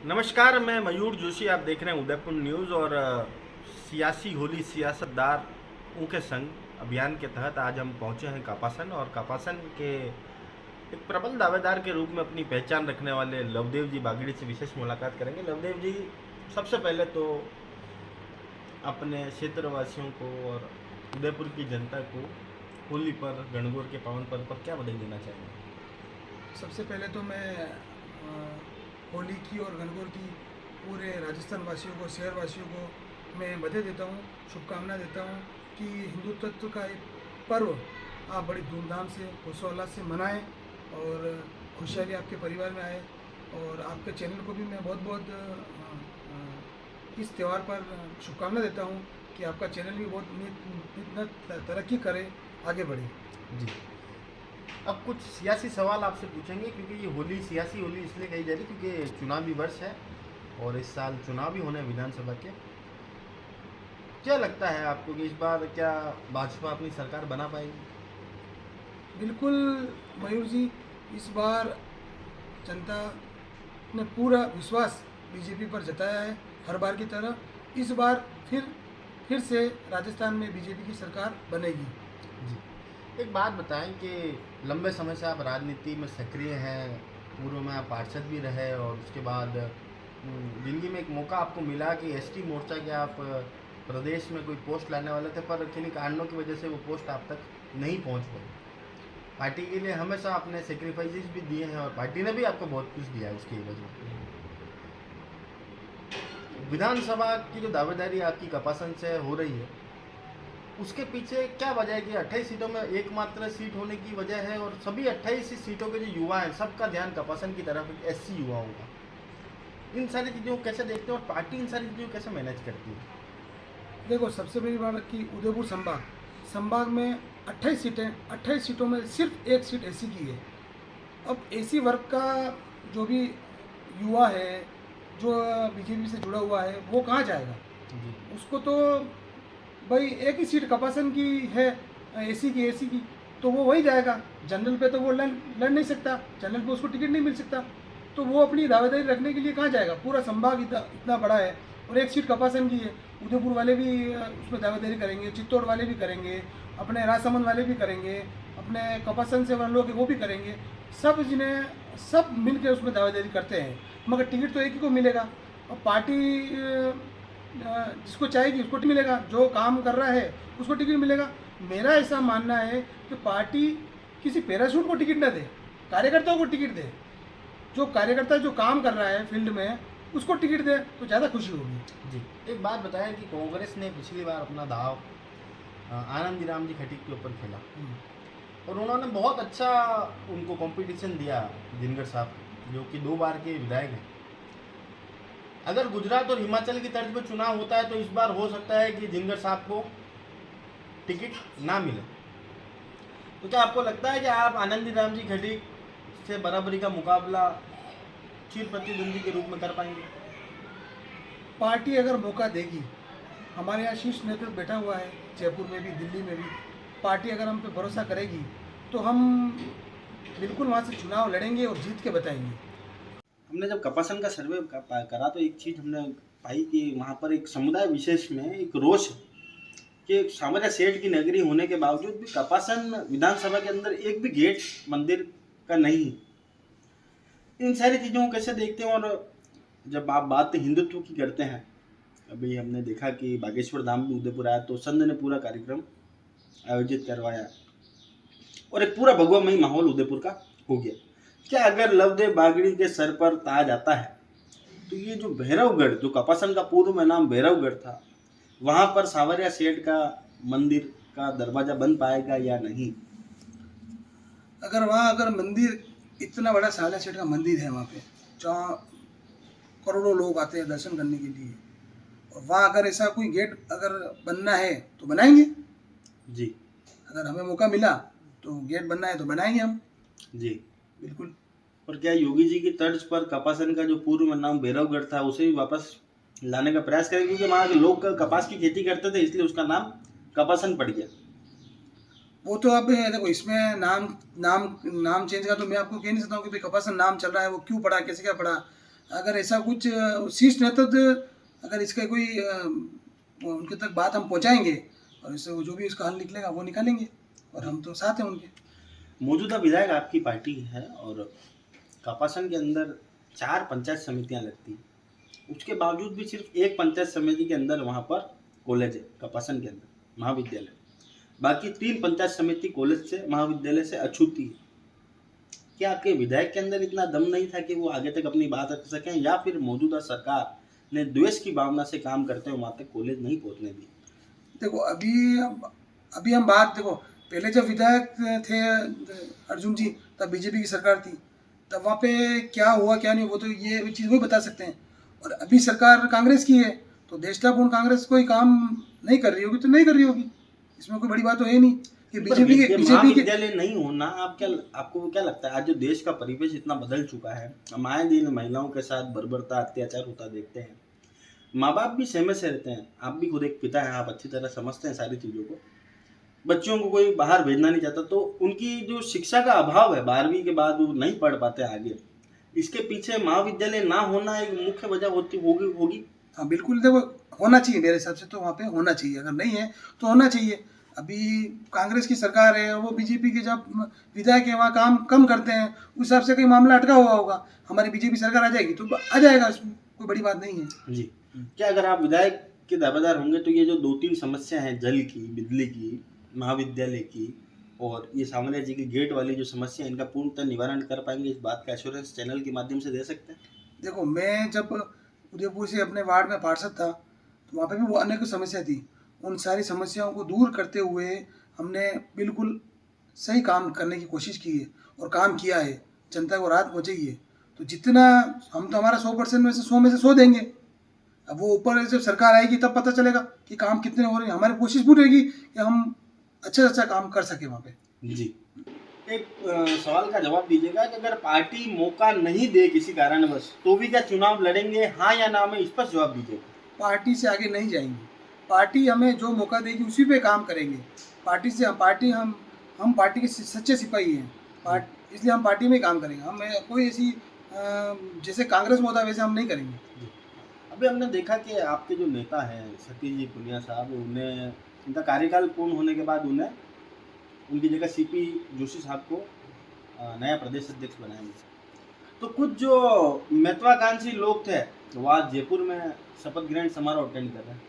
नमस्कार, मैं मयूर जोशी। आप देख रहे हैं उदयपुर न्यूज़ और सियासी होली सियासतदारों के संग अभियान के तहत आज हम पहुंचे हैं कापासन। और कापासन के एक प्रबल दावेदार के रूप में अपनी पहचान रखने वाले लवदेव जी बागड़ी से विशेष मुलाकात करेंगे। लवदेव जी, सबसे पहले तो अपने क्षेत्रवासियों को और उदयपुर की जनता को होली पर, गणगौर के पावन पर्व पर क्या बधाई देना चाहेंगे? सबसे पहले तो मैं होली की और गणगौर की पूरे राजस्थान वासियों को, शहर वासियों को मैं बधाई देता हूँ, शुभकामना देता हूँ कि हिंदुत्व का एक पर्व आप बड़ी धूमधाम से, हर्षोल्लास से मनाएं और खुशहाली आपके परिवार में आए। और आपके चैनल को भी मैं बहुत बहुत इस त्यौहार पर शुभकामना देता हूँ कि आपका चैनल भी बहुत नित तरक्की करे, आगे बढ़े। जी, अब कुछ सियासी सवाल आपसे पूछेंगे क्योंकि ये होली सियासी होली इसलिए कही जा रही है क्योंकि चुनावी वर्ष है और इस साल चुनाव भी होने हैं विधानसभा के। क्या लगता है आपको कि इस बार क्या भाजपा अपनी सरकार बना पाएगी? बिल्कुल मयूर जी, इस बार जनता ने पूरा विश्वास बीजेपी पर जताया है। हर बार की तरह इस बार फिर से राजस्थान में बीजेपी की सरकार बनेगी। जी, एक बात बताएं कि लंबे समय से आप राजनीति में सक्रिय हैं, पूर्व में आप पार्षद भी रहे और उसके बाद जिंदगी में एक मौका आपको मिला कि एसटी मोर्चा के आप प्रदेश में कोई पोस्ट लाने वाले थे, पर किन्हीं कारणों की वजह से वो पोस्ट आप तक नहीं पहुंच पाई। पार्टी के लिए हमेशा आपने सेक्रीफाइसेस भी दिए हैं और पार्टी ने भी आपको बहुत कुछ दिया है उसकी वजह। विधानसभा की जो दावेदारी आपकी कपासन से हो रही है, उसके पीछे क्या वजह है कि 28 सीटों में एकमात्र सीट होने की वजह है और सभी 28 सीटों के जो युवा हैं सबका ध्यान कपासन की तरफ है, एससी युवाओं का। इन सारी चीज़ों को कैसे देखते हैं और पार्टी इन सारी चीज़ों को कैसे मैनेज करती है? देखो, सबसे बड़ी बात कि उदयपुर संभाग में 28 सीटें, 28 सीटों में सिर्फ एक सीट एसी की है। अब एसी वर्ग का जो भी युवा है, जो बीजेपी से जुड़ा हुआ है, वो कहाँ जाएगा? जी। उसको तो भाई एक ही सीट कपासन की है, एसी की, तो वो वही जाएगा। जनरल पे तो वो लड़ नहीं सकता, जनरल पे उसको टिकट नहीं मिल सकता, तो वो अपनी दावेदारी रखने के लिए कहाँ जाएगा? पूरा संभाग इतना बड़ा है और एक सीट कपासन की है। उदयपुर वाले भी उसमें दावेदारी करेंगे, चित्तौड़ वाले भी करेंगे, अपने राजसमंद वाले भी करेंगे, अपने कपासन से वाले लोग वो भी करेंगे। सब मिल के उसमें दावेदारी करते हैं, मगर टिकट तो एक ही को मिलेगा। और पार्टी जिसको चाहेगी उसको टिकट मिलेगा, जो काम कर रहा है उसको टिकट मिलेगा। मेरा ऐसा मानना है कि पार्टी किसी पैराशूट को टिकट न दे, कार्यकर्ताओं को टिकट दे। जो कार्यकर्ता जो काम कर रहा है फील्ड में, उसको टिकट दे तो ज़्यादा खुशी होगी। जी, एक बात बताएं कि कांग्रेस ने पिछली बार अपना दाव आनंदीराम जी खटीक के ऊपर खेला और उन्होंने बहुत अच्छा उनको कंपटीशन दिया, दिनकर साहब, जो कि 2 बार के विधायक हैं। अगर गुजरात और हिमाचल की तर्ज पर चुनाव होता है तो इस बार हो सकता है कि जिंगर साहब को टिकट ना मिले। तो क्या आपको लगता है कि आप आनंदीराम जी खटीक से बराबरी का मुकाबला चिर प्रतिद्वंदी के रूप में कर पाएंगे? पार्टी अगर मौका देगी, हमारे यहाँ शीर्ष नेतृत्व बैठा हुआ है, जयपुर में भी, दिल्ली में भी। पार्टी अगर हम पे भरोसा करेगी तो हम बिल्कुल वहाँ से चुनाव लड़ेंगे और जीत के बताएंगे। हमने जब कपासन का सर्वे करा तो एक चीज़ हमने पाई कि वहाँ पर एक समुदाय विशेष में एक रोष है कि सामान्य सेठ की नगरी होने के बावजूद भी कपासन विधानसभा के अंदर एक भी गेट मंदिर का नहीं है। इन सारी चीज़ों को कैसे देखते हैं? और जब आप बात हिंदुत्व की करते हैं, अभी हमने देखा कि बागेश्वर धाम भी उदयपुर आया तो संघ ने पूरा कार्यक्रम आयोजित करवाया और एक पूरा भगवामयी माहौल उदयपुर का हो गया। क्या अगर लवदेव बागड़ी के सर पर ताज आता है तो ये जो भैरवगढ़, जो कपासन का पूर्व में नाम भैरवगढ़ था, वहां पर सावरिया सेठ का मंदिर का दरवाजा बन पाएगा या नहीं? अगर मंदिर, इतना बड़ा सावरिया सेठ का मंदिर है वहाँ पे, जहाँ करोड़ों लोग आते हैं दर्शन करने के लिए, और वहाँ अगर ऐसा कोई गेट अगर बनना है तो बनाएंगे। जी। अगर हमें मौका मिला तो गेट बनना है तो बनाएंगे हम। जी, बिल्कुल। और क्या योगी जी की तर्ज पर कपासन का जो पूर्व में नाम भैरवगढ़ था उसे भी वापस लाने का प्रयास करें? क्योंकि वहाँ के लोग कपास की खेती करते थे इसलिए उसका नाम कपासन पड़ गया। वो तो अब देखो, इसमें नाम नाम नाम चेंज का तो मैं आपको कह नहीं सकता हूँ कि भाई कपासन नाम चल रहा है वो क्यों पड़ा, कैसे क्या पड़ा। अगर ऐसा कुछ शीर्ष नेतृत्व अगर इसका कोई उनके तक बात हम पहुंचाएंगे और इससे जो भी इसका हल निकलेगा वो निकालेंगे और हम तो साथ हैं उनके। मौजूदा विधायक आपकी पार्टी है और कपासन के अंदर 4 पंचायत समितियां लगती हैं, उसके बावजूद भी सिर्फ एक पंचायत समिति के अंदर वहाँ पर कॉलेज है कपासन के अंदर महाविद्यालय, बाकी 3 पंचायत समिति कॉलेज से महाविद्यालय से अछूती है। क्या आपके विधायक के अंदर इतना दम नहीं था कि वो आगे तक अपनी बात रख सकें, या फिर मौजूदा सरकार ने द्वेष की भावना से काम करते हुए वहाँ तक कॉलेज नहीं पहुँचने दी? देखो अभी हम बात देखो, पहले जब विधायक थे अर्जुन जी तब बीजेपी की सरकार थी, तब वहाँ पे क्या हुआ क्या नहीं वो तो ये चीज़ वही बता सकते हैं। और अभी सरकार कांग्रेस की है तो देशटापूर्ण कांग्रेस कोई काम नहीं कर रही होगी तो नहीं कर रही होगी, इसमें कोई बड़ी बात तो है नहीं कि बीजेपी के महाविद्यालय नहीं होना आपको क्या लगता है? आज जो देश का परिवेश इतना बदल चुका है, हम आए दिन महिलाओं के साथ बर्बरता अत्याचार होता देखते हैं, माँ बाप भी सहमे से रहते हैं। आप भी खुद एक पिता हैं, आप अच्छी तरह समझते हैं सारी चीज़ों को। बच्चों को कोई बाहर भेजना नहीं चाहता, तो उनकी जो शिक्षा का अभाव है 12वीं के बाद वो नहीं पढ़ पाते आगे, इसके पीछे महाविद्यालय ना होना एक मुख्य वजह होगी। हाँ बिल्कुल, देखो होना चाहिए मेरे हिसाब से तो वहाँ पे होना चाहिए, अगर नहीं है तो होना चाहिए। अभी कांग्रेस की सरकार है, वो बीजेपी के जब विधायक है वहाँ काम कम करते हैं, उस हिसाब से कोई मामला अटका हुआ होगा। हमारी बीजेपी सरकार आ जाएगी तो आ जाएगा, इसमें कोई बड़ी बात नहीं है जी। क्या अगर आप विधायक के दावेदार होंगे तो ये जो 2-3 समस्या हैं, जल की, बिजली की, महाविद्यालय की और ये सामान्य जी की गेट वाली जो समस्या है, इनका पूर्णतः निवारण कर पाएंगे, इस बात का एश्योरेंस चैनल के माध्यम से दे सकते हैं? देखो मैं जब उदयपुर से अपने वार्ड में पार्षद था तो वहाँ पे भी वो अनेक समस्या थी, उन सारी समस्याओं को दूर करते हुए हमने बिल्कुल सही काम करने की कोशिश की है और काम किया है, जनता को राहत पहुँचाई है। तो जितना हम तो हमारा 100% में से 100 में से 100 देंगे। अब वो ऊपर जब सरकार आएगी तब पता चलेगा कि काम कितने हो रहे हैं। हमारी कोशिश पूरी रहेगी कि हम अच्छा से अच्छा काम कर सके वहाँ पे। जी। एक सवाल का जवाब दीजिएगा कि अगर पार्टी मौका नहीं दे किसी कारणवश तो भी क्या चुनाव लड़ेंगे, हाँ या ना में स्पष्ट जवाब दीजिएगा। पार्टी से आगे नहीं जाएंगे, पार्टी हमें जो मौका देगी उसी पे काम करेंगे। पार्टी से हम पार्टी के सच्चे सिपाही हैं, इसलिए हम पार्टी में ही काम करेंगे। हम कोई ऐसी जैसे कांग्रेस में होता है वैसे हम नहीं करेंगे। अभी हमने देखा कि आपके जो नेता हैं सतीश जी पुनिया साहब, उन्हें उनका कार्यकाल पूर्ण होने के बाद उन्हें उनकी जगह सीपी जोशी साहब को नया प्रदेश अध्यक्ष बनाया गया। तो कुछ जो महत्वाकांक्षी लोग थे वो आज जयपुर में शपथ ग्रहण समारोह अटेंड कर रहे हैं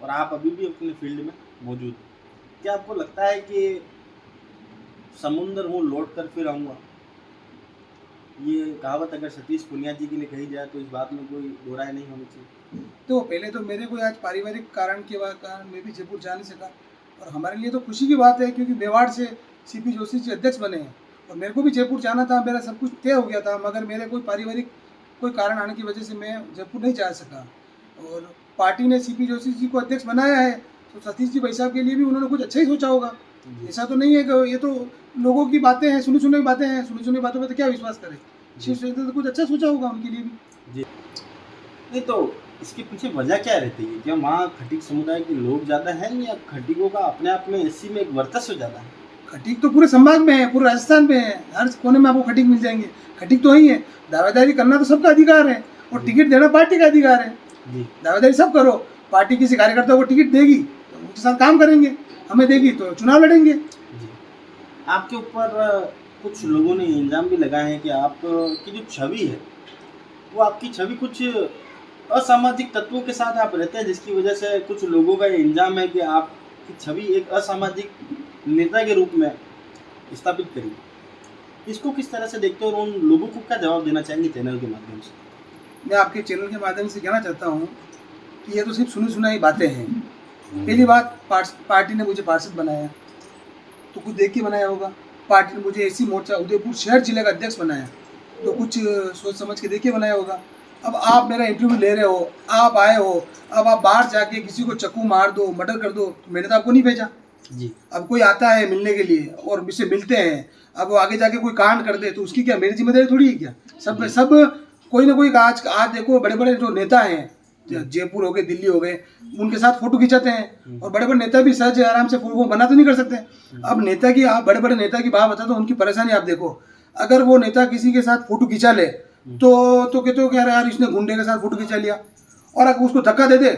और आप अभी भी अपने फील्ड में मौजूद हैं। क्या आपको लगता है कि समुंदर हूँ लौट कर फिर आऊँगा, ये कहावत अगर सतीश पुनिया जी के लिए कही जाए तो इस बात में कोई दो राय नहीं होनी चाहिए? तो पहले तो मेरे को आज पारिवारिक कारण के कारण मैं भी जयपुर जा नहीं सका और हमारे लिए तो खुशी की बात है क्योंकि मेवाड़ से सीपी जोशी जी अध्यक्ष बने हैं और मेरे को भी जयपुर जाना था, मेरा सब कुछ तय हो गया था, मगर मेरे कोई पारिवारिक कोई कारण आने की वजह से मैं जयपुर नहीं जा सका। और पार्टी ने सीपी जोशी जी को अध्यक्ष बनाया है तो सतीश जी भाई साहब के लिए भी उन्होंने कुछ अच्छा ही सोचा होगा। ऐसा तो नहीं है कि ये तो लोगों की बातें हैं, सुनी सुनी बातें हैं, सुनी सुनी बातों पर तो क्या विश्वास करें। तो कुछ अच्छा सोचा होगा उनके लिए भी। जी नहीं, तो इसके पीछे वजह क्या रहती है? क्या वहाँ खटीक समुदाय के लोग ज़्यादा हैं या खटीकों का अपने आप में एससी में एक वर्चस्व ज़्यादा है? खटीक तो पूरे संभाग में है, पूरे राजस्थान में है, हर कोने में आपको खटीक मिल जाएंगे। खटीक तो ही है, दावेदारी करना तो सबका अधिकार है और टिकट देना पार्टी का अधिकार है। दावेदारी सब करो, पार्टी किसी कार्यकर्ता को टिकट देगी तो उनके साथ काम करेंगे, हमें देगी तो चुनाव लड़ेंगे। आपके ऊपर कुछ लोगों ने इल्ज़ाम भी लगाए हैं कि आपकी जो छवि है वो आपकी छवि कुछ असामाजिक तत्वों के साथ आप रहते हैं, जिसकी वजह से कुछ लोगों का ये इल्ज़ाम है कि आपकी छवि एक असामाजिक नेता के रूप में स्थापित करी। इसको किस तरह से देखते हो और उन लोगों को क्या जवाब देना चाहेंगे चैनल के माध्यम से? मैं आपके चैनल के माध्यम से कहना चाहता हूँ कि ये तो सिर्फ सुनी सुनाई बातें हैं। पहली बात, पार्टी ने मुझे पार्षद बनाया तो कुछ देख के बनाया होगा। पार्टी ने मुझे एसी मोर्चा उदयपुर शहर जिले का अध्यक्ष बनाया तो कुछ सोच समझ के देख के बनाया होगा। अब आप मेरा इंटरव्यू ले रहे हो, आप आए हो, अब आप बाहर जाके किसी को चक्कू मार दो, मर्डर कर दो, तो मैंने तो आपको नहीं भेजा जी। अब कोई आता है मिलने के लिए और मुझसे मिलते हैं, अब वो आगे जाके कोई कांड कर दे तो उसकी क्या मेरी जिम्मेदारी थोड़ी है क्या? सब कोई ना कोई आज देखो बड़े बड़े जो नेता हैं जयपुर हो गए, दिल्ली हो गए, उनके साथ फोटो खिंचाते हैं और बड़े बड़े नेता भी सहज आराम से वो बना तो नहीं कर सकते। अब आप बड़े बड़े नेता की बात बता दो, उनकी परेशानी आप देखो। अगर वो नेता किसी के साथ फोटो खिंचा ले तो कहते हो कि यार यार इसने गुंडे के साथ फोटो खिंचा लिया, और अगर उसको धक्का दे दे,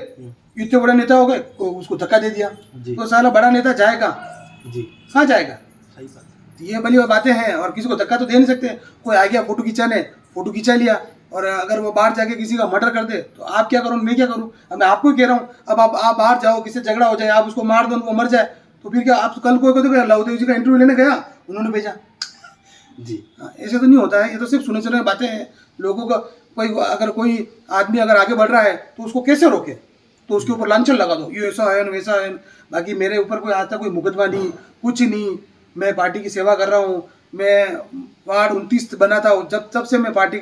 इतने बड़े नेता हो गए तो उसको धक्का दे दिया, जी तो साला बड़ा नेता जाएगा जी, कहाँ जाएगा? सही बात है। तो ये भली वो बातें हैं, और किसी को धक्का तो दे नहीं सकते। कोई आ गया फोटो खिंचाने, फोटो खिंचा लिया, और अगर वो बाहर जाके किसी का मर्डर कर दे तो आप क्या करो, मैं क्या करूँ? अब मैं आपको ही कह रहा हूँ, अब आप बाहर जाओ, किसी से झगड़ा हो जाए, आप उसको मार दो, वो मर जाए, तो फिर क्या? आप कल कोई को देखो लवदेव जी का इंटरव्यू लेने गया, उन्होंने भेजा। जी ऐसे तो नहीं होता है, ये तो सिर्फ सुने सुने बातें हैं लोगों का। अगर कोई आदमी अगर आगे बढ़ रहा है तो उसको कैसे रोके? तो उसके ऊपर लांछन लगा दो, ये ऐसा है न वैसा है। बाकी मेरे ऊपर कोई आज तक कोई मुकदमा नहीं, कुछ नहीं। मैं पार्टी की सेवा कर रहा हूँ। मैं वार्ड 29 बना था, जब से मैं पार्टी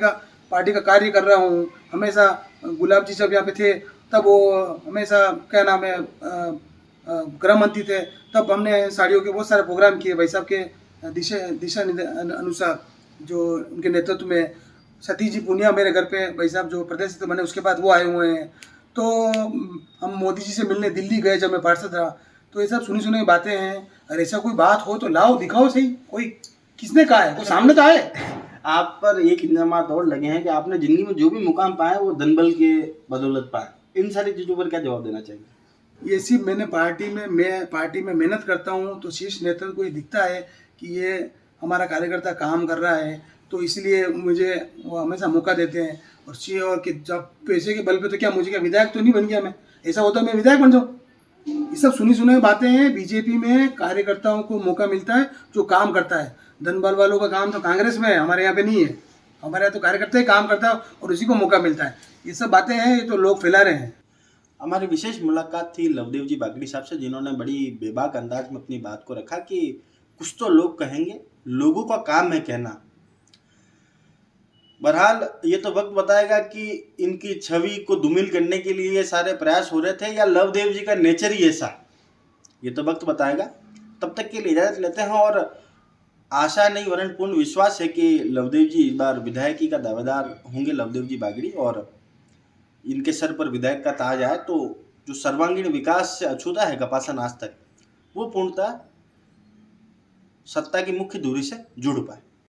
का कार्य कर रहा हूँ। हमेशा गुलाब जी जब यहाँ पे थे तब वो हमेशा क्या नाम है गृह मंत्री थे, तब हमने साड़ियों के बहुत सारे प्रोग्राम किए भाई साहब के दिशा अनुसार, जो उनके नेतृत्व में। सतीश जी पूनिया मेरे घर पे भाई साहब जो प्रदेश बने, उसके बाद वो आए हुए हैं। तो हम मोदी जी से मिलने दिल्ली गए जब मैं पार्षद रहा। तो ये सब सुनी सुनी बातें हैं। अगर ऐसा कोई बात हो तो लाओ, दिखाओ सही। कोई किसने कहा है? कोई सामने तो आए। आप पर एक इल्जाम और लगे हैं कि आपने जिंदगी में जो भी मुकाम पाए वो धनबल के बदौलत पाए। इन सारी चीजों पर क्या जवाब देना चाहिए? ये सिर्फ मैं पार्टी में मेहनत करता हूँ तो शीर्ष नेतृत्व को ये दिखता है कि ये हमारा कार्यकर्ता काम कर रहा है, तो इसलिए मुझे वो हमेशा मौका देते हैं। और कि जब पैसे के बल पे, तो क्या मुझे क्या विधायक तो नहीं बन गया मैं? ऐसा होता मैं विधायक बन जाऊँ? ये सब सुनी सुनी बातें हैं। बीजेपी में कार्यकर्ताओं को मौका मिलता है जो काम करता है। धनबल वालों का काम तो कांग्रेस में है, हमारे यहाँ पे नहीं है। हमारे यहाँ तो कार्यकर्ता ही काम करता है और उसी को मौका मिलता है। ये सब बातें हैं, ये तो लोग फैला रहे हैं। हमारी विशेष मुलाकात थी लवदेव जी बागड़ी साहब से, जिन्होंने बड़ी बेबाक अंदाज में अपनी बात को रखा कि कुछ तो लोग कहेंगे, लोगों का काम है कहना। बहरहाल ये तो वक्त बताएगा कि इनकी छवि को धूमिल करने के लिए ये सारे प्रयास हो रहे थे या लवदेव जी का नेचर ही ऐसा, ये तो वक्त बताएगा। तब तक के लिए इजाजत लेते हैं, और आशा नहीं वरन पूर्ण विश्वास है कि लवदेव जी इस बार विधायकी का दावेदार होंगे, लवदेव जी बागड़ी, और इनके सर पर विधायक का ताज आए तो जो सर्वांगीण विकास से अछूता है कपासन आज तक, वो पूर्णतः सत्ता की मुख्य धुरी से जुड़ पाए।